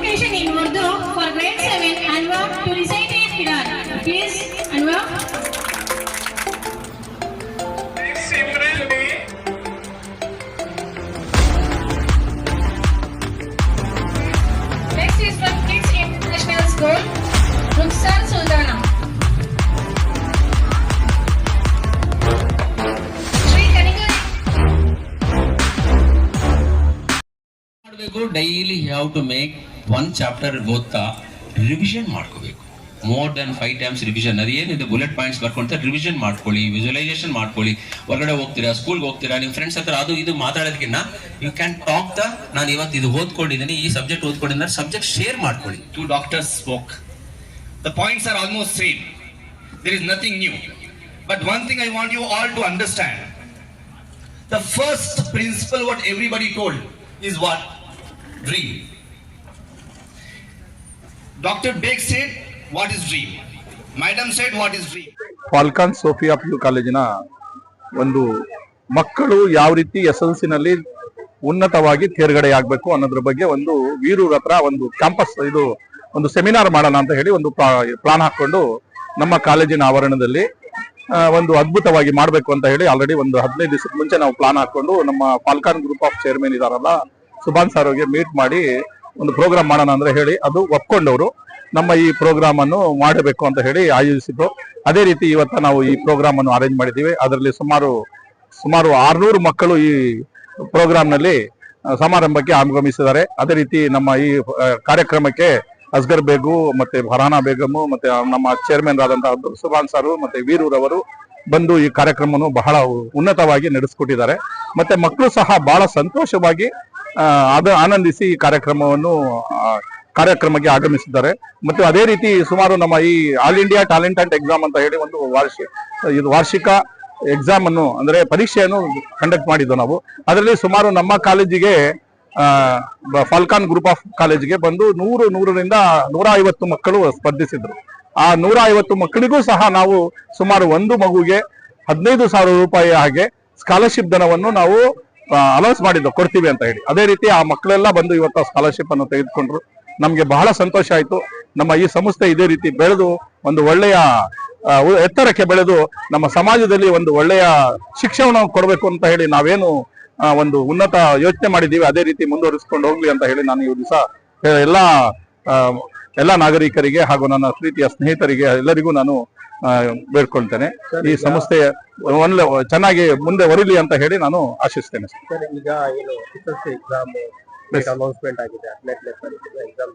education in Urdu for grade 7, Anwar to recite in Quran. Please, Anwar. Next is from Kids International School, Rukhsar Sultana. Daily have to make one chapter ಓದ್ತಾ revision ಮಾಡ್ಕೋಬೇಕು. More than 5 times revision. ಅದೇನಿದೆ bullet points ಬರ್ಕೊಂತಾರೆ, revision ಮಾಡ್ಕೊಳ್ಳಿ, visualisation ಮಾಡ್ಕೊಳ್ಳಿ. ಹೊರಗಡೆ ಹೋಗ್ತೀರಾ, ಸ್ಕೂಲ್ಗೆ ಹೋಗ್ತೀರಾ, ನಿಮ್ಮ ಫ್ರೆಂಡ್ಸ್ ಹತ್ರ ಅದು ಇದು ಮಾತಾಡೋದಕ್ಕಿಂತ ಯು ಕ್ಯಾನ್ ಟಾಕ್ ದ ನಾನು ಇವತ್ತು ಇದು ಓದ್ಕೊಂಡಿದ್ದೀನಿ, ಈ ಸಬ್ಜೆಕ್ಟ್ ಓದ್ಕೊಂಡಿದ್ದೀನಿ, ಸಬ್ಜೆಕ್ಟ್ ಶೇರ್ ಮಾಡ್ಕೊಳ್ಳಿ. Two doctors spoke. The points are almost same. There is nothing new. But one thing I want you all to understand. The first principle what everybody told is what? Dream. Dr. Beg said, what is dream? Madam said, what is dream? Falcon Sophia PU ಕಾಲೇಜಿನ ಒಂದು ಮಕ್ಕಳು ಯಾವ ರೀತಿ SLC ನಲ್ಲಿ ಉನ್ನತವಾಗಿ ತೇರ್ಗಡೆಯಾಗಬೇಕು ಅನ್ನೋದ್ರ ಬಗ್ಗೆ ಒಂದು ವೀರೂರ್ ಹತ್ರ ಒಂದು ಕ್ಯಾಂಪಸ್ ಇದು ಒಂದು ಸೆಮಿನಾರ್ ಮಾಡೋಣ ಅಂತ ಹೇಳಿ ಒಂದು ಪ್ಲಾನ್ ಹಾಕೊಂಡು ನಮ್ಮ ಕಾಲೇಜಿನ ಆವರಣದಲ್ಲಿ ಒಂದು ಅದ್ಭುತವಾಗಿ ಮಾಡಬೇಕು ಅಂತ ಹೇಳಿ ಆಲ್ರೆಡಿ ಒಂದು 15 ದಿವಸದ ಮುಂಚೆ ನಾವು ಪ್ಲಾನ್ ಹಾಕೊಂಡು ನಮ್ಮ ಫಾಲ್ಕಾನ್ ಗ್ರೂಪ್ ಆಫ್ ಚೇರ್ಮನ್ ಇದಾರಲ್ಲ ಸುಭಾನ್ ಸರ್ ಅವ್ರಿಗೆ ಮೀಟ್ ಮಾಡಿ ಒಂದು ಪ್ರೋಗ್ರಾಮ್ ಮಾಡೋಣ ಅಂದ್ರೆ ಹೇಳಿ ಅದು ಒಪ್ಕೊಂಡವರು ನಮ್ಮ ಈ ಪ್ರೋಗ್ರಾಮ್ ಅನ್ನು ಮಾಡಬೇಕು ಅಂತ ಹೇಳಿ ಆಯೋಜಿಸಿದ್ರು. ಅದೇ ರೀತಿ ಇವತ್ತ ನಾವು ಈ ಪ್ರೋಗ್ರಾಮ್ ಅನ್ನು ಅರೇಂಜ್ ಮಾಡಿದ್ದೀವಿ. ಅದರಲ್ಲಿ ಸುಮಾರು 600 ಮಕ್ಕಳು ಈ ಪ್ರೋಗ್ರಾಮ್ ನಲ್ಲಿ ಸಮಾರಂಭಕ್ಕೆ ಆಗಮಿಸಿದ್ದಾರೆ. ಅದೇ ರೀತಿ ನಮ್ಮ ಈ ಕಾರ್ಯಕ್ರಮಕ್ಕೆ ಅಸ್ಗರ್ ಬೇಗು ಮತ್ತೆ ಫರಾನಾ ಬೇಗಮು ಮತ್ತೆ ನಮ್ಮ ಚೇರ್ಮನ್ ಆದಂತಹ ಅಬ್ದುಲ್ ಸುಭಾನ್ ಸರ್ ಮತ್ತೆ ವೀರೂರ್ ಅವರು ಬಂದು ಈ ಕಾರ್ಯಕ್ರಮವನ್ನು ಬಹಳ ಉನ್ನತವಾಗಿ ನಡೆಸಿಕೊಟ್ಟಿದ್ದಾರೆ. ಮತ್ತೆ ಮಕ್ಕಳು ಸಹ ಬಹಳ ಸಂತೋಷವಾಗಿ ಆನಂದಿಸಿ ಈ ಕಾರ್ಯಕ್ರಮಕ್ಕೆ ಆಗಮಿಸಿದ್ದಾರೆ. ಮತ್ತು ಅದೇ ರೀತಿ ಸುಮಾರು ನಮ್ಮ ಈ ಆಲ್ ಇಂಡಿಯಾ ಟ್ಯಾಲೆಂಟ್ ಎಕ್ಸಾಮ್ ಅಂತ ಹೇಳಿ ಒಂದು ವಾರ್ಷಿಕ ಎಕ್ಸಾಮ್ ಅನ್ನು ಅಂದ್ರೆ ಪರೀಕ್ಷೆಯನ್ನು ಕಂಡಕ್ಟ್ ಮಾಡಿದ್ದು ನಾವು. ಅದರಲ್ಲಿ ಸುಮಾರು ನಮ್ಮ ಕಾಲೇಜಿಗೆ ಫಾಲ್ಕಾನ್ ಗ್ರೂಪ್ ಆಫ್ ಕಾಲೇಜಿಗೆ ಬಂದು 100ರಿಂದ 150 ಮಕ್ಕಳು ಸ್ಪರ್ಧಿಸಿದ್ರು. ಆ 150 ಮಕ್ಕಳಿಗೂ ಸಹ ನಾವು ಸುಮಾರು ಒಂದು ಮಗುಗೆ 15,000 ರೂಪಾಯಿ ಹಾಗೆ ಸ್ಕಾಲರ್ಶಿಪ್ ಧನವನ್ನು ನಾವು ಅನೌನ್ಸ್ ಮಾಡಿದ್ದು ಕೊಡ್ತೀವಿ ಅಂತ ಹೇಳಿ. ಅದೇ ರೀತಿ ಆ ಮಕ್ಕಳೆಲ್ಲ ಬಂದು ಇವತ್ತು ಸ್ಕಾಲರ್ಶಿಪ್ ಅನ್ನು ತೆಗೆದುಕೊಂಡ್ರು. ನಮ್ಗೆ ಬಹಳ ಸಂತೋಷ ಆಯ್ತು. ನಮ್ಮ ಈ ಸಂಸ್ಥೆ ಇದೇ ರೀತಿ ಬೆಳೆದು ಒಂದು ಒಳ್ಳೆಯ ಎತ್ತರಕ್ಕೆ ಬೆಳೆದು ನಮ್ಮ ಸಮಾಜದಲ್ಲಿ ಒಂದು ಒಳ್ಳೆಯ ಶಿಕ್ಷಣವನ್ನು ಕೊಡಬೇಕು ಅಂತ ಹೇಳಿ ನಾವೇನು ಒಂದು ಉನ್ನತ ಯೋಚನೆ ಮಾಡಿದ್ದೀವಿ ಅದೇ ರೀತಿ ಮುಂದುವರಿಸಿಕೊಂಡು ಹೋಗ್ಲಿ ಅಂತ ಹೇಳಿ ನಾನು ಈ ದಿವಸ ಎಲ್ಲ ನಾಗರಿಕರಿಗೆ ಹಾಗೂ ನನ್ನ ಪ್ರೀತಿಯ ಸ್ನೇಹಿತರಿಗೆ ಎಲ್ಲರಿಗೂ ನಾನು ಬೇಡ್ಕೊಳ್ತೇನೆ. ಈ ಸಂಸ್ಥೆ ಚೆನ್ನಾಗಿ ಮುಂದೆ ಹೊರಲಿ ಅಂತ ಹೇಳಿ ನಾನು ಆಶಿಸ್ತೇನೆ. ಈಗ ಏನು ಎಕ್ಸಾಮ್ ಅನೌನ್ಸ್ಮೆಂಟ್ ಆಗಿದೆ, ಎಕ್ಸಾಮ್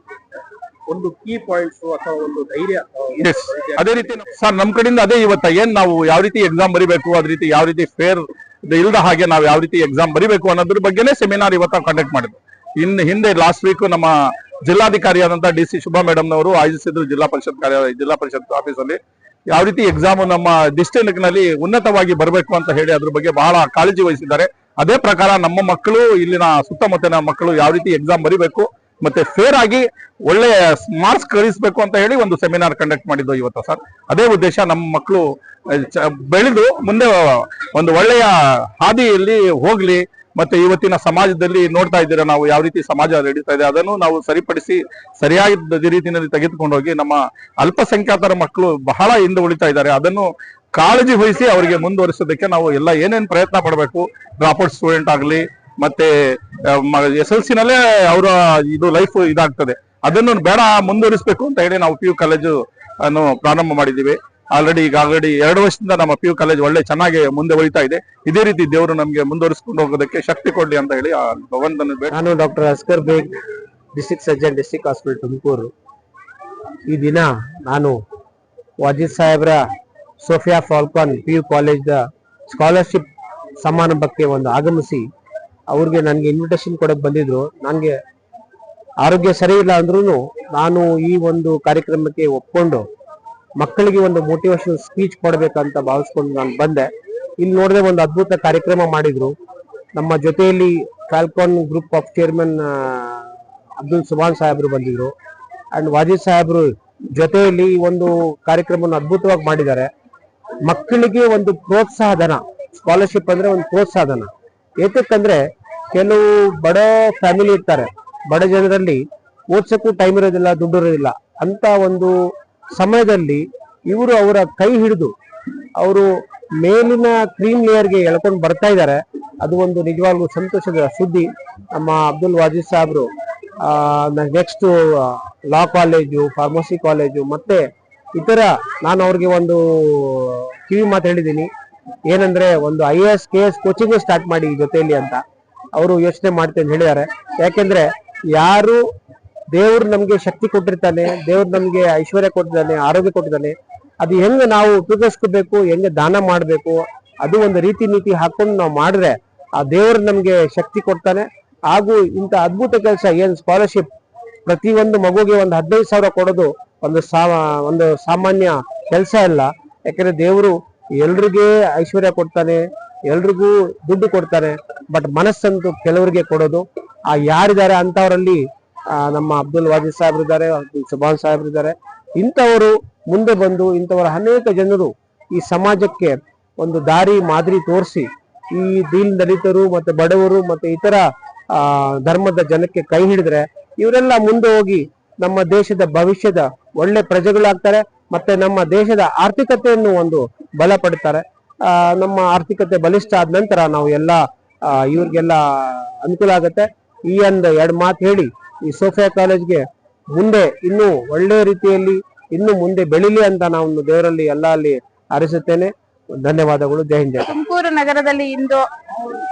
ಒಂದು ಕೀ ಪಾಯಿಂಟ್ಸ್ ಅಥವಾ ಒಂದು ಧೈರ್ಯ. ಅದೇ ರೀತಿ ಸರ್ ನಮ್ಮ ಕಡೆಯಿಂದ ಅದೇ ಇವತ್ತ ಏನ್ ನಾವು ಯಾವ ರೀತಿ ಎಕ್ಸಾಮ್ ಬರಿಬೇಕು, ಅದೇ ರೀತಿ ಯಾವ ರೀತಿ ಫೇರ್ ಇಲ್ದ ಹಾಗೆ ನಾವು ಯಾವ ರೀತಿ ಎಕ್ಸಾಮ್ ಬರಿಬೇಕು ಅನ್ನೋದ್ರ ಬಗ್ಗೆನೇ ಸೆಮಿನಾರ್ ಇವತ್ತ ಕಂಡಕ್ಟ್ ಮಾಡಿದ್ರು. ಹಿಂದೆ ಲಾಸ್ಟ್ ವೀಕ್ ನಮ್ಮ ಜಿಲ್ಲಾಧಿಕಾರಿಯಾದಂತಹ DC ಶುಭಾ ಮೇಡಮ್ ನವರು ಆಯೋಜಿಸಿದ್ರು ಜಿಲ್ಲಾ ಪರಿಷತ್ ಆಫೀಸಲ್ಲಿ ಯಾವ ರೀತಿ ಎಕ್ಸಾಮ್ ನಮ್ಮ ಡಿಸ್ಟ್ರಿಕ್ಟ್ ನಲ್ಲಿ ಉನ್ನತವಾಗಿ ಬರಬೇಕು ಅಂತ ಹೇಳಿ ಅದ್ರ ಬಗ್ಗೆ ಬಹಳ ಕಾಳಜಿ ವಹಿಸಿದ್ದಾರೆ. ಅದೇ ಪ್ರಕಾರ ನಮ್ಮ ಮಕ್ಕಳು ಇಲ್ಲಿನ ಸುತ್ತಮುತ್ತಲಿನ ಮಕ್ಕಳು ಯಾವ ರೀತಿ ಎಕ್ಸಾಮ್ ಬರಿಬೇಕು ಮತ್ತೆ ಫೇರ್ ಆಗಿ ಒಳ್ಳೆ ಮಾರ್ಕ್ಸ್ ಗಳಿಸಬೇಕು ಅಂತ ಹೇಳಿ ಒಂದು ಸೆಮಿನಾರ್ ಕಂಡಕ್ಟ್ ಮಾಡಿದ್ದು ಇವತ್ತು ಸರ್. ಅದೇ ಉದ್ದೇಶ ನಮ್ಮ ಮಕ್ಕಳು ಬೆಳೆದು ಮುಂದೆ ಒಂದು ಒಳ್ಳೆಯ ಹಾದಿಯಲ್ಲಿ ಹೋಗ್ಲಿ. ಮತ್ತೆ ಇವತ್ತಿನ ಸಮಾಜದಲ್ಲಿ ನೋಡ್ತಾ ಇದ್ದೀರಾ ನಾವು ಯಾವ ರೀತಿ ಸಮಾಜ ನಡೀತಾ ಇದೆ, ಅದನ್ನು ನಾವು ಸರಿಪಡಿಸಿ ಸರಿಯಾದ ರೀತಿಯಲ್ಲಿ ತೆಗೆದುಕೊಂಡು ಹೋಗಿ ನಮ್ಮ ಅಲ್ಪಸಂಖ್ಯಾತರ ಮಕ್ಕಳು ಬಹಳ ಹಿಂದೆ ಉಳಿತಾ ಇದ್ದಾರೆ. ಅದನ್ನು ಕಾಳಜಿ ವಹಿಸಿ ಅವರಿಗೆ ಮುಂದುವರಿಸೋದಕ್ಕೆ ನಾವು ಏನೇನು ಪ್ರಯತ್ನ ಪಡಬೇಕು. ಡ್ರಾಪ್ಔಟ್ ಸ್ಟೂಡೆಂಟ್ ಆಗಲಿ ಮತ್ತೆ SLC ನಲ್ಲೇ ಅವರ ಇದು ಲೈಫ್ ಇದಾಗ್ತದೆ, ಅದನ್ನು ಬೇಡ ಮುಂದುವರಿಸಬೇಕು ಅಂತ ಹೇಳಿ ನಾವು PU ಕಾಲೇಜು ಅನ್ನು ಪ್ರಾರಂಭ ಮಾಡಿದ್ದೀವಿ. ಆಲ್ರೆಡಿ 2 ವರ್ಷದಿಂದ ನಮ್ಮ PU ಕಾಲೇಜ್ ಒಳ್ಳೆ ಚೆನ್ನಾಗಿ ಮುಂದೆ ಹೋಗ್ತಾ ಇದೆ. ಇದೇ ರೀತಿ ದೇವರು ನಮ್ಗೆ ಮುಂದುವರಿಸಿಕೊಂಡು ಹೋಗೋದಕ್ಕೆ ಶಕ್ತಿ ಕೊಡ್ಲಿ ಅಂತ ಹೇಳಿ ಭಗವಂತನ ನಾನು doctor Asghar Baig, district surgeon, district hospital Tumakuru. ಈ ದಿನ ನಾನು ವಾಜಿದ್ ಸಾಹೇಬ್ರ Sophia Falcon PU college scholarship ಸಮಾರಂಭಕ್ಕೆ ಒಂದು ಆಗಮಿಸಿ ಅವ್ರಿಗೆ ನನಗೆ ಇನ್ವಿಟೇಷನ್ ಕೊಡಕ್ ಬಂದಿದ್ರು. ನನಗೆ ಆರೋಗ್ಯ ಸರಿ ಇಲ್ಲ ಅಂದ್ರೂ ನಾನು ಈ ಒಂದು ಕಾರ್ಯಕ್ರಮಕ್ಕೆ ಒಪ್ಕೊಂಡು ಮಕ್ಕಳಿಗೆ ಒಂದು ಮೋಟಿವೇಶನಲ್ ಸ್ಪೀಚ್ ಕೊಡ್ಬೇಕಂತ ಭಾವಿಸ್ಕೊಂಡು ನಾನು ಬಂದೆ. ಇಲ್ಲಿ ನೋಡಿದ್ರೆ ಒಂದು ಅದ್ಭುತ ಕಾರ್ಯಕ್ರಮ ಮಾಡಿದ್ರು. ನಮ್ಮ ಜೊತೆಯಲ್ಲಿ falcon group of chairman Abdul Subhan ಸಾಹೇಬ್ರು ಬಂದಿದ್ರು ಅಂಡ್ ವಾಜಿದ್ ಸಾಹೇಬ್ರು ಜೊತೆಯಲ್ಲಿ ಒಂದು ಕಾರ್ಯಕ್ರಮವನ್ನು ಅದ್ಭುತವಾಗಿ ಮಾಡಿದ್ದಾರೆ. ಮಕ್ಕಳಿಗೆ ಒಂದು ಪ್ರೋತ್ಸಾಹ ಧನ, ಸ್ಕಾಲರ್ಶಿಪ್ ಅಂದ್ರೆ ಒಂದು ಪ್ರೋತ್ಸಾಹ ಧನ. ಏತಕ್ಕಂದ್ರೆ ಕೆಲವು ಬಡ ಫ್ಯಾಮಿಲಿ ಇರ್ತಾರೆ, ಬಡ ಜನರಲ್ಲಿ ಓದ್ಸಕ್ಕೂ ಟೈಮ್ ಇರೋದಿಲ್ಲ, ದುಡ್ಡು ಇರೋದಿಲ್ಲ ಅಂತ ಒಂದು ಸಮಯದಲ್ಲಿ ಇವರು ಅವರ ಕೈ ಹಿಡಿದು ಅವರು ಮೇಲಿನ ಕ್ರೀಮ್ ಲೇಯರ್ಗೆ ಎಳ್ಕೊಂಡು ಬರ್ತಾ ಇದ್ದಾರೆ. ಅದು ಒಂದು ನಿಜವಾಗ್ಲೂ ಸಂತೋಷದ ಸುದ್ದಿ. ನಮ್ಮ ಅಬ್ದುಲ್ ವಾಜಿದ್ ಸಾಹೇಬ್ರು next law college, pharmacy college ಮತ್ತೆ ಇತರ, ನಾನು ಅವ್ರಿಗೆ ಒಂದು ಕಿವಿ ಮಾತು ಹೇಳಿದ್ದೀನಿ, ಏನಂದ್ರೆ ಒಂದು IAS KS ಕೋಚಿಂಗ್ ಸ್ಟಾರ್ಟ್ ಮಾಡಿ ಜೊತೆಯಲ್ಲಿ ಅಂತ ಅವರು ಯೋಚನೆ ಮಾಡ್ತೀನಿ ಅಂತ ಹೇಳಿದ್ದಾರೆ. ಯಾಕೆಂದ್ರೆ ಯಾರು ದೇವ್ರು ನಮ್ಗೆ ಶಕ್ತಿ ಕೊಟ್ಟಿರ್ತಾನೆ, ದೇವ್ರು ನಮ್ಗೆ ಐಶ್ವರ್ಯ ಕೊಟ್ಟಿದ್ದಾನೆ, ಆರೋಗ್ಯ ಕೊಟ್ಟಿದ್ದಾನೆ, ಅದು ಹೆಂಗೆ ನಾವು ಉಪಯೋಗಿಸ್ಕೋಬೇಕು, ಹೆಂಗೆ ದಾನ ಮಾಡಬೇಕು, ಅದು ಒಂದು ರೀತಿ ನೀತಿ ಹಾಕೊಂಡು ನಾವು ಮಾಡಿದ್ರೆ ಆ ದೇವ್ರು ನಮ್ಗೆ ಶಕ್ತಿ ಕೊಡ್ತಾನೆ. ಹಾಗೂ ಇಂಥ ಅದ್ಭುತ ಕೆಲಸ ಏನ್ ಸ್ಕಾಲರ್ಶಿಪ್ ಪ್ರತಿ ಒಂದು ಮಗುಗೆ ಒಂದು 15,000 ಕೊಡೋದು ಒಂದು ಸಾಮಾನ್ಯ ಕೆಲಸ ಅಲ್ಲ. ಯಾಕಂದ್ರೆ ದೇವರು ಎಲ್ರಿಗೂ ಐಶ್ವರ್ಯ ಕೊಡ್ತಾನೆ, ಎಲ್ರಿಗೂ ದುಡ್ಡು ಕೊಡ್ತಾನೆ, ಬಟ್ ಮನಸ್ಸಂತೂ ಕೆಲವರಿಗೆ ಕೊಡೋದು. ಆ ಯಾರಿದ್ದಾರೆ ಅಂತವರಲ್ಲಿ ನಮ್ಮ ಅಬ್ದುಲ್ ವಾಜಿದ್ ಸಾಹೇಬ್ರು ಇದ್ದಾರೆ, ಅಬ್ದುಲ್ ಸುಬಾನ್ ಸಾಹೇಬ್ರು ಇದ್ದಾರೆ. ಇಂಥವರು ಮುಂದೆ ಬಂದು ಇಂಥವರ ಅನೇಕ ಜನರು ಈ ಸಮಾಜಕ್ಕೆ ಒಂದು ದಾರಿ ಮಾದರಿ ತೋರಿಸಿ ಈ ದೀನ್ ದಲಿತರು ಮತ್ತೆ ಬಡವರು ಮತ್ತೆ ಇತರ ಧರ್ಮದ ಜನಕ್ಕೆ ಕೈ ಹಿಡಿದ್ರೆ ಇವರೆಲ್ಲ ಮುಂದೆ ಹೋಗಿ ನಮ್ಮ ದೇಶದ ಭವಿಷ್ಯದ ಒಳ್ಳೆ ಪ್ರಜೆಗಳಾಗ್ತಾರೆ. ಮತ್ತೆ ನಮ್ಮ ದೇಶದ ಆರ್ಥಿಕತೆಯನ್ನು ಒಂದು ಬಲ ಪಡ್ತಾರೆ. ನಮ್ಮ ಆರ್ಥಿಕತೆ ಬಲಿಷ್ಠ ಆದ ನಂತರ ನಾವು ಎಲ್ಲ ಇವ್ರಿಗೆಲ್ಲ ಅನುಕೂಲ ಆಗುತ್ತೆ. ಈ ಒಂದು 2 ಮಾತು ಹೇಳಿ ಈ ಸೋಫಿಯಾ ಕಾಲೇಜ್ಗೆ ಮುಂದೆ ಇನ್ನೂ ಒಳ್ಳೆ ರೀತಿಯಲ್ಲಿ ಇನ್ನು ಮುಂದೆ ಬೆಳಿಲಿ ಅಂತ ನಾನು ದೇವರಲ್ಲಿ ಎಲ್ಲ ಅಲ್ಲಿ ಹಾರೈಸುತ್ತೇನೆ. ಧನ್ಯವಾದಗಳು. ಜೈ ಹಿಂದ್. ತುಮಕೂರು ನಗರದಲ್ಲಿ ಇಂದು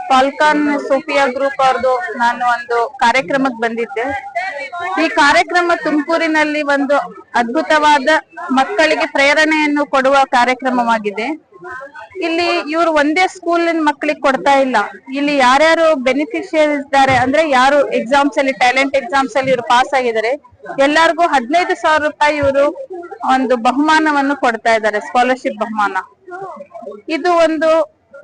ಫಾಲ್ಕಾನ್ ಸೋಫಿಯಾ ಗ್ರೂಪ್ ಅವ್ರದ್ದು ನಾನು ಒಂದು ಕಾರ್ಯಕ್ರಮಕ್ಕೆ ಬಂದಿದ್ದೆ. ಈ ಕಾರ್ಯಕ್ರಮ ತುಮಕೂರಿನಲ್ಲಿ ಒಂದು ಅದ್ಭುತವಾದ ಮಕ್ಕಳಿಗೆ ಪ್ರೇರಣೆಯನ್ನು ಕೊಡುವ ಕಾರ್ಯಕ್ರಮವಾಗಿದೆ. ಇಲ್ಲಿ ಇವರು ಒಂದೇ ಸ್ಕೂಲಿನ ಮಕ್ಕಳಿಗೆ ಕೊಡ್ತಾ ಇಲ್ಲ, ಇಲ್ಲಿ ಯಾರ್ಯಾರು ಬೆನಿಫಿಷಿಯರ್ ಇದ್ದಾರೆ ಅಂದ್ರೆ ಯಾರು ಎಕ್ಸಾಮ್ಸ್ ಅಲ್ಲಿ ಟ್ಯಾಲೆಂಟ್ ಎಕ್ಸಾಮ್ಸ್ ಅಲ್ಲಿ ಇವರು ಪಾಸ್ ಆಗಿದ್ದಾರೆ ಎಲ್ಲರಿಗೂ 15,000 ರೂಪಾಯಿ ಇವರು ಒಂದು ಬಹುಮಾನವನ್ನು ಕೊಡ್ತಾ ಇದ್ದಾರೆ, ಸ್ಕಾಲರ್ಶಿಪ್ ಬಹುಮಾನ. ಇದು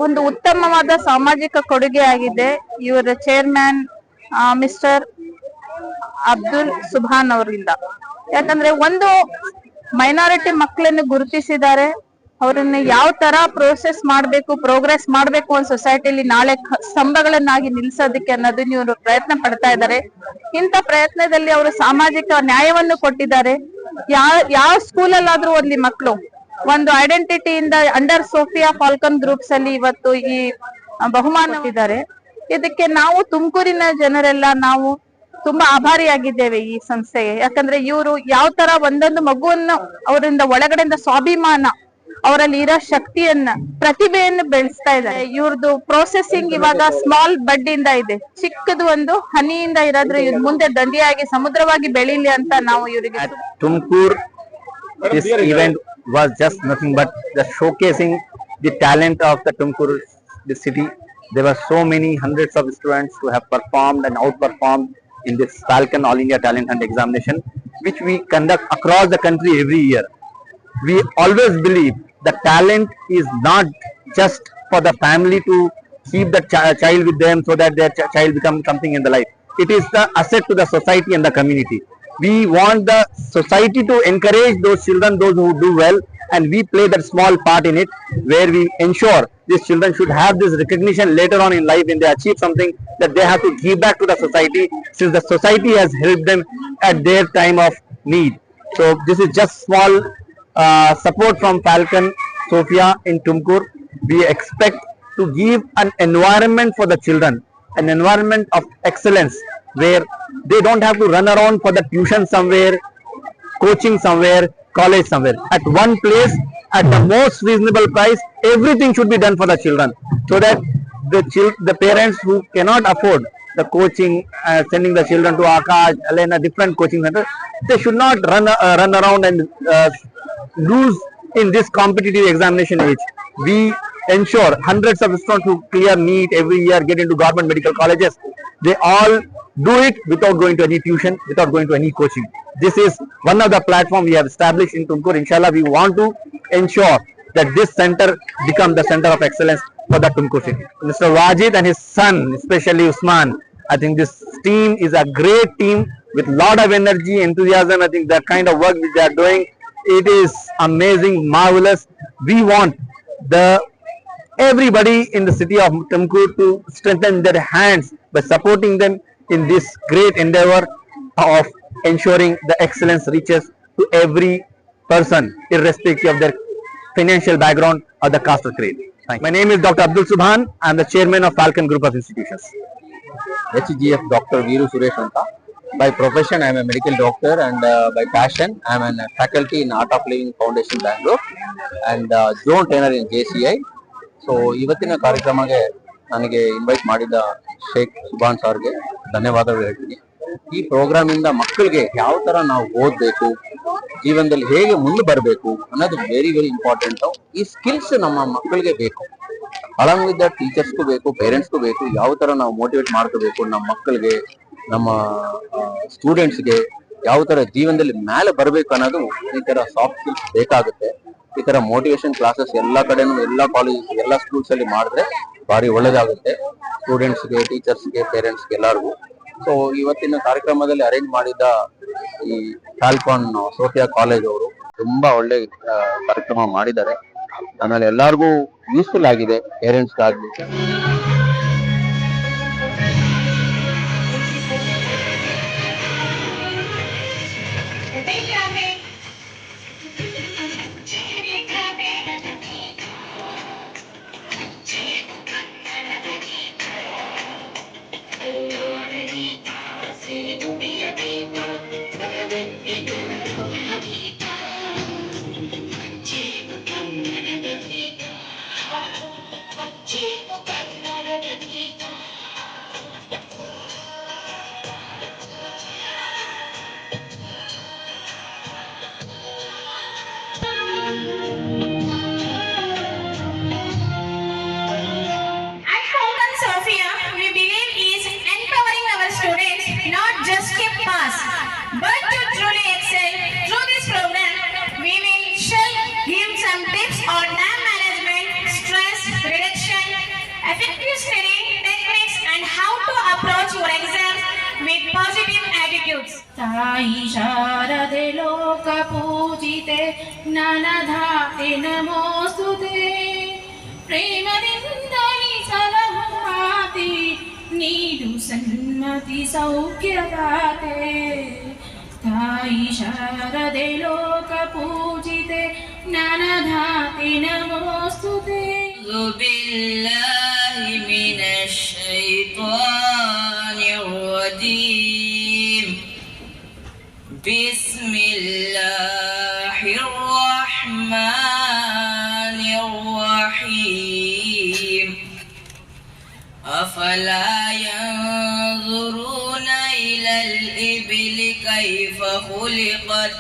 ಒಂದು ಉತ್ತಮವಾದ ಸಾಮಾಜಿಕ ಕೊಡುಗೆ ಆಗಿದೆ ಇವರ ಚೇರ್ಮನ್ ಮಿಸ್ಟರ್ ಅಬ್ದುಲ್ ಸುಬಾನ್ ಅವರಿಂದ. ಯಾಕಂದ್ರೆ ಒಂದು ಮೈನಾರಿಟಿ ಮಕ್ಕಳನ್ನು ಗುರುತಿಸಿದ್ದಾರೆ, ಅವರನ್ನ ಯಾವ ತರ ಪ್ರೋಸೆಸ್ ಮಾಡ್ಬೇಕು, ಪ್ರೋಗ್ರೆಸ್ ಮಾಡ್ಬೇಕು ಒಂದು ಸೊಸೈಟಿಲಿ ನಾಳೆ ಸ್ತಂಭಗಳನ್ನಾಗಿ ನಿಲ್ಸೋದಕ್ಕೆ ಅನ್ನೋದನ್ನ ಇವರು ಪ್ರಯತ್ನ ಪಡ್ತಾ ಇದ್ದಾರೆ. ಇಂಥ ಪ್ರಯತ್ನದಲ್ಲಿ ಅವರು ಸಾಮಾಜಿಕ ನ್ಯಾಯವನ್ನು ಕೊಟ್ಟಿದ್ದಾರೆ. ಯಾವ ಸ್ಕೂಲಲ್ಲಾದ್ರೂ ಓದ್ಲಿ ಮಕ್ಕಳು ಒಂದು ಐಡೆಂಟಿಟಿಯಿಂದ ಅಂಡರ್ ಸೋಫಿಯಾ ಫಾಲ್ಕನ್ ಗ್ರೂಪ್ಸ್ ಅಲ್ಲಿ ಇವತ್ತು ಈ ಬಹುಮಾನ ಕೊಟ್ಟಿದ್ದಾರೆ. ಇದಕ್ಕೆ ನಾವು ತುಮಕೂರಿನ ಜನರೆಲ್ಲ ನಾವು ತುಂಬಾ ಆಭಾರಿಯಾಗಿದ್ದೇವೆ ಈ ಸಂಸ್ಥೆಗೆ. ಯಾಕಂದ್ರೆ ಇವರು ಯಾವ ತರ ಒಂದೊಂದು ಮಗುವನ್ನು ಅವರಿಂದ ಒಳಗಡೆಯಿಂದ ಸ್ವಾಭಿಮಾನ, ಅವರಲ್ಲಿ ಇರೋ ಶಕ್ತಿಯನ್ನ, ಪ್ರತಿಭೆಯನ್ನು ಬೆಳೆಸ್ತಾ ಇದ್ದಾರೆ. ಇವ್ರದ್ದು ಪ್ರೊಸೆಸಿಂಗ್ ಇವಾಗ ಸ್ಮಾಲ್ ಬಡ್ ಇಂದ ಇದೆ, ಚಿಕ್ಕದು ಒಂದು ಹನಿಯಿಂದ ಇರೋದ್ರೆ ಇವ್ರು ಮುಂದೆ ದಂಡಿಯಾಗಿ ಸಮುದ್ರವಾಗಿ ಬೆಳೀಲಿ ಅಂತ ನಾವು ಇವರಿಗೆ. Tumakuru this event was just nothing but just showcasing the talent of the Tumkur city. There were so many hundreds of students who have performed and outperformed in this Falcon All India Talent Hunt examination, which we conduct across the country every year. We always believe that talent is not just for the family to keep the child with them so that their child becomes something in the life. It is the asset to the society and the community. We want the society to encourage those children, those who do well, and we play that small part in it, where we ensure these children should have this recognition later on in life when they achieve something, that they have to give back to the society, since the society has helped them at their time of need. So this is just small support from Falcon Sophia in Tumkur. We expect to give an environment for the children, an environment of excellence, where they don't have to run around for the tuition somewhere, coaching somewhere, college somewhere. At one place, at the most reasonable price, everything should be done for the children, so that the parents who cannot afford the coaching, sending the children to Akash, Alena, different coaching centers, they should not run around and lose in this competitive examination age. We ensure hundreds of students who clear NEET every year, get into government medical colleges. They all do it without going to any tuition, without going to any coaching. This is one of the platforms we have established in Tumkur. Inshallah, we want to ensure that this center becomes the center of excellence for the Tumkur city. Mr. Wajid and his son, especially Usman, I think this team is a great team with lot of energy, enthusiasm. I think that kind of work which they are doing, it is amazing, marvelous. We want everybody in the city of Tumkur to strengthen their hands by supporting them in this great endeavor of ensuring the excellence reaches to every person irrespective of their financial background or the caste or creed. Thank you. My name is Dr. Abdul Subhan. I am the chairman of Falcon Group of Institutions. HGF Dr. Veeru Suresh Anta. By profession, I am a medical doctor, and by passion, I am a faculty in Art of Living Foundation, Bangalore, and zone trainer in JCI. So ಇವತ್ತಿನ ಕಾರ್ಯಕ್ರಮಕ್ಕೆ ನನಗೆ invite ಮಾಡಿದ ಶೇಖ್ ಸುಭಾನ್ ಸರ್ಗೆ ಧನ್ಯವಾದಗಳು ಹೇಳ್ತೀನಿ. ಈ program ಇಂದ ಮಕ್ಕಳಿಗೆ ಯಾವ ತರ ನಾವು ಓದಬೇಕು, ಜೀವನದಲ್ಲಿ ಹೇಗೆ ಮುಂದೆ ಬರಬೇಕು ಅನ್ನೋದು ವೆರಿ ವೆರಿ ಇಂಪಾರ್ಟೆಂಟ್. ಈ ಸ್ಕಿಲ್ಸ್ ನಮ್ಮ ಮಕ್ಕಳಿಗೆ ಬೇಕು, ಅಲಾಂಗ್ ವಿತ್ ದ ಟೀಚರ್ಸ್ಗೂ ಬೇಕು, ಪೇರೆಂಟ್ಸ್ಗೂ ಬೇಕು. ಯಾವ ತರ ನಾವು ಮೋಟಿವೇಟ್ ಮಾಡ್ಕೋಬೇಕು ನಮ್ಮ ಮಕ್ಕಳಿಗೆ, ನಮ್ಮ ಸ್ಟೂಡೆಂಟ್ಸ್ಗೆ ಯಾವ ತರ ಜೀವನದಲ್ಲಿ ಮೇಲೆ ಬರಬೇಕು ಅನ್ನೋದು ಈ ತರ ಸಾಫ್ಟ್ ಸ್ಕಿಲ್ಸ್ ಬೇಕಾಗುತ್ತೆ. ಈ ತರ ಮೋಟಿವೇಶನ್ ಕ್ಲಾಸಸ್ ಎಲ್ಲಾ ಕಡೆನೂ, ಎಲ್ಲಾ ಕಾಲೇಜ್, ಎಲ್ಲಾ ಸ್ಕೂಲ್ಸ್ ಅಲ್ಲಿ ಮಾಡಿದ್ರೆ ಭಾರಿ ಒಳ್ಳೇದಾಗುತ್ತೆ ಸ್ಟೂಡೆಂಟ್ಸ್ಗೆ, ಟೀಚರ್ಸ್ಗೆ, ಪೇರೆಂಟ್ಸ್ಗೆ ಎಲ್ಲರಿಗೂ. ಸೊ ಇವತ್ತಿನ ಕಾರ್ಯಕ್ರಮದಲ್ಲಿ ಅರೇಂಜ್ ಮಾಡಿದ ಈ ಫಾಲ್ಕಾನ್ ಸೋಫಿಯಾ ಕಾಲೇಜ್ ಅವರು ತುಂಬಾ ಒಳ್ಳೆ ಕಾರ್ಯಕ್ರಮ ಮಾಡಿದ್ದಾರೆ. ಆಮೇಲೆ ಎಲ್ಲರಿಗೂ ಯೂಸ್ಫುಲ್ ಆಗಿದೆ, ಪೇರೆಂಟ್ಸ್ಗಾಗ್ಲಿ. At Falcon Sophia, we believe is empowering our students not just to pass, but to truly excel. Through this program, we will shall give some tips on time management, stress reduction, effective study techniques, and how to approach your exams with positive attitudes. ತಾಯಿ ಶಾರದೆ ಲೋಕ ಪೂಜಿತೆ ಜ್ಞಾನಧಾತೆ ನಮೋಸ್ತುತೆ ಪ್ರೇಮದಿಂದಲಿ ಸಲಹು ಮಾತೆ ನೀಡು ಸನ್ಮತಿ ಸೌಖ್ಯದಾತೆ ತಾಯಿ ಶಾರದೆ ಲೋಕ ಪೂಜಿತೆ ಜ್ಞಾನಧಾತೆ ನಮೋಸ್ತುತೆ ಬಿಲ್ಲಾಹಿ ಮಿನಶ್ ಶೈತಾನಿರ್ ರಜೀಮ್ بسم الله الرحمن الرحيم أفلا ينظرون إلى الإبل كيف خلقت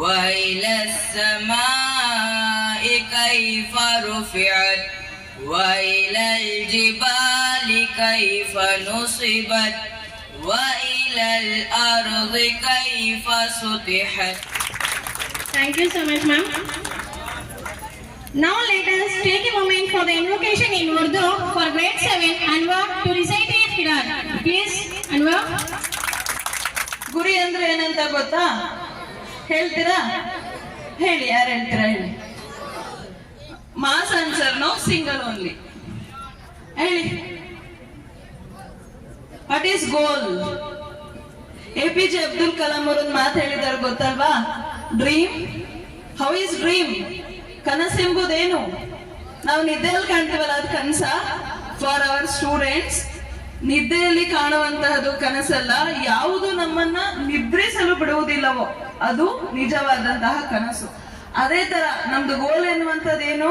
وإلى السماء كيف رفعت وإلى الجبال كيف نصبت وإلى الأرض كيف سطحت. Thank you so much, ma'am. Now let us take a moment for the invocation in Urdu for grade 7 Anwar to recite a Quran. Please, Anwar. ಗುರಿ ಅಂದ್ರೆ ಏನಂತ ಗೊತ್ತಾ? ಹೇಳ್ತೀರಾ? ಹೇಳಿ, ಯಾರು ಹೇಳ್ತೀರಾ ಹೇಳಿ. Mass answer, no single only. ಹೇಳಿ. What is goal? APJ Abdul Kalam ಅವರೊಂದು ಮಾತು ಹೇಳಿದಾರೆ ಗೊತ್ತಲ್ವಾ? ಡ್ರೀಮ್. How is dream? ಕನಸೆಂಬುದೇನು? ನಾವು ನಿದ್ದೆಯಲ್ಲಿ ಕಾಣ್ತೀವಲ್ಲ, ಅದು ಕನಸ? ಫಾರ್ ಅವರ್ ಸ್ಟೂಡೆಂಟ್ಸ್, ನಿದ್ದೆಯಲ್ಲಿ ಕಾಣುವಂತಹದ್ದು ಕನಸಲ್ಲ. ಯಾವುದು ನಮ್ಮನ್ನ ನಿದ್ರಿಸಲು ಬಿಡುವುದಿಲ್ಲವೋ ಅದು ನಿಜವಾದಂತಹ ಕನಸು. ಅದೇ ತರ ನಮ್ದು ಗೋಲ್ ಎನ್ನುವಂಥದ್ದೇನು?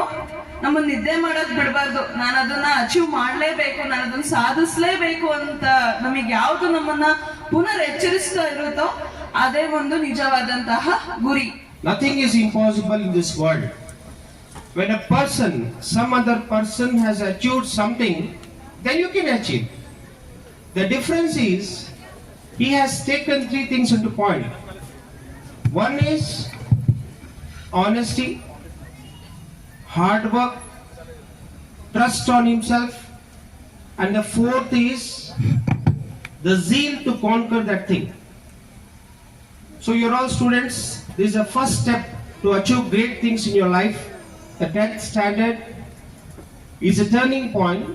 ನಮ್ಮ ನಿದ್ದೆ ಮಾಡಕ್ ಬಿಡಬಾರ್ದು. ನಾನು ಅದನ್ನ ಅಚೀವ್ ಮಾಡ್ಲೇಬೇಕು, ನಾನು ಅದನ್ನ ಸಾಧಿಸ್ಲೇಬೇಕು ಅಂತ ನಮಗೆ ಯಾವುದು ನಮ್ಮನ್ನ ಪುನರ್ ಎಚ್ಚರಿಸ್ತಾ ಇರುತ್ತೋ ಅದೇ ಒಂದು ನಿಜವಾದಂತಹ ಗುರಿ. Nothing is impossible in this world. When a person, some other person has achieved something, then you can achieve. The difference is he has taken three things into point. One is honesty, hard work, trust on himself, and the fourth is the zeal to conquer that thing. So you're all students. This is the first step to achieve great things in your life. The 10th standard is a turning point.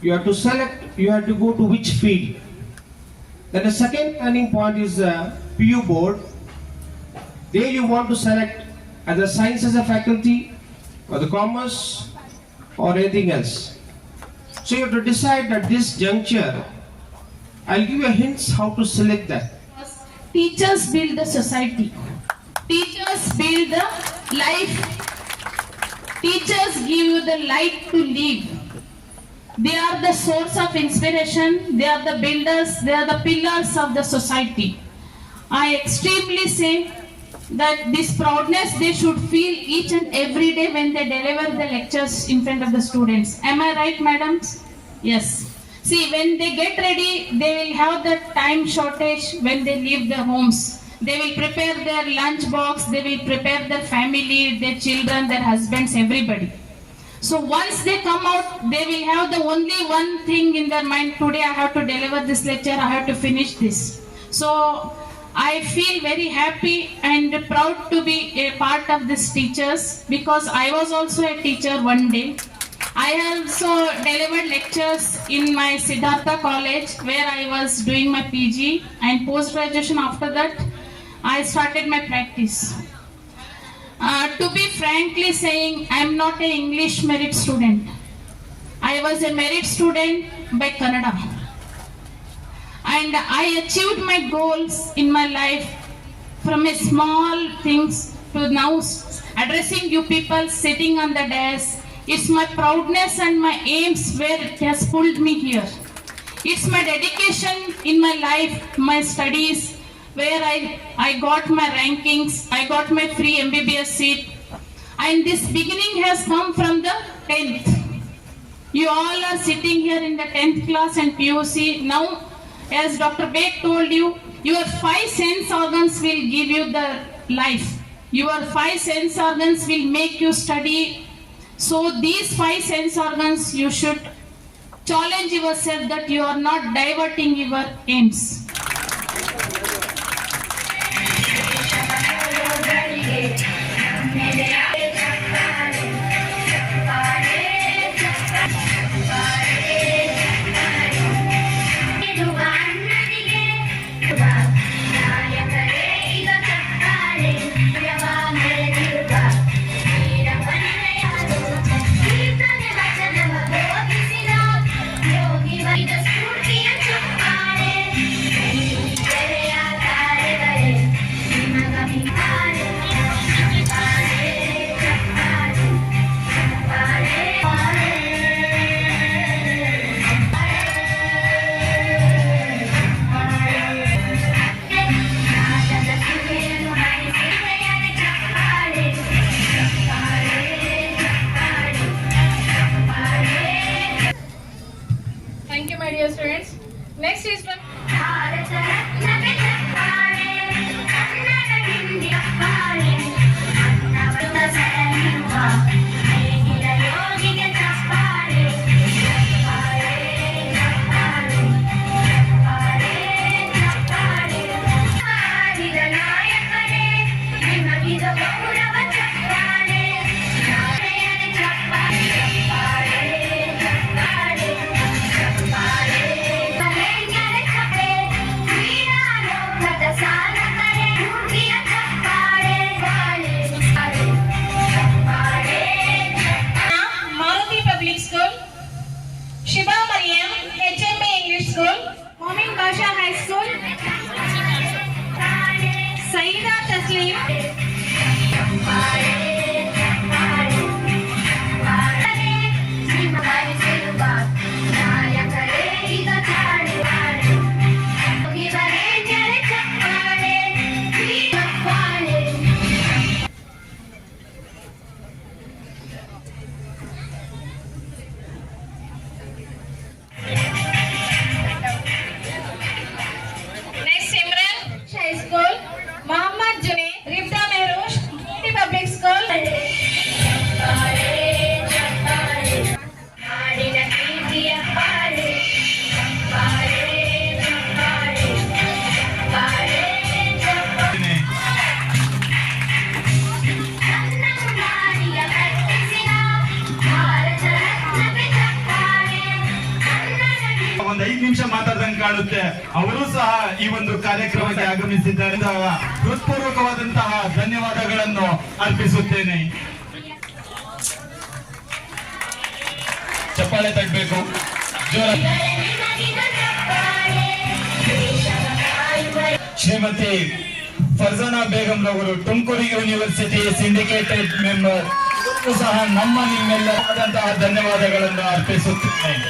You have to select, you have to go to which field. Then the second turning point is the PU board. There you want to select either science as a faculty or the commerce or anything else. So you have to decide at this juncture. I'll give you hints how to select that. Teachers build the society. Teachers build the life. Teachers give you the light to live. They are the source of inspiration. They are the builders. They are the pillars of the society. I extremely say that this proudness they should feel each and every day when they deliver the lectures in front of the students. Am I right, madams? Yes. See, when they get ready, they will have the time shortage when they leave their homes. They will prepare their lunch box, they will prepare their family, their children, their husbands, everybody. So once they come out, they will have the only one thing in their mind, today I have to deliver this lecture, I have to finish this. So I feel very happy and proud to be a part of these teachers because I was also a teacher one day. I also delivered lectures in my Siddhartha College where I was doing my PG and post-graduation. After that, I started my practice. To be frankly saying, I am not an English merit student. I was a merit student by Kannada. And I achieved my goals in my life from a small things to now addressing you people sitting on the desk. It's my proudness and my aims where it has pulled me here. It's my dedication in my life, my studies, where I got my rankings, I got my free MBBS seat. And this beginning has come from the 10th. You all are sitting here in the 10th class and PUC. Now, as Dr. Beg told you, your 5 sense organs will give you the life. Your 5 sense organs will make you study. So these 5 sense organs, you should challenge yourself that you are not diverting your aims. ಅವರು ಸಹ ಈ ಒಂದು ಕಾರ್ಯಕ್ರಮಕ್ಕೆ ಆಗಮಿಸಿದ್ದಾರೆ. ಹೃತ್ಪೂರ್ವಕವಾದಂತಹ ಧನ್ಯವಾದಗಳನ್ನು ಅರ್ಪಿಸುತ್ತೇನೆ. ಚಪ್ಪಾಳೆ ತಟ್ಟಬೇಕು ಜೋರ. ಶ್ರೀಮತಿ ಫರ್ಜಾನಾ ಬೇಗಂ ರವರು ತುಮಕೂರು ಯೂನಿವರ್ಸಿಟಿ ಸಿಂಡಿಕೇಟೆಡ್ ಮೆಂಬರ್ ಸಹ ನಿಮ್ಮೆಲ್ಲರಾದಂತಹ ಧನ್ಯವಾದಗಳನ್ನು ಅರ್ಪಿಸುತ್ತೇನೆ.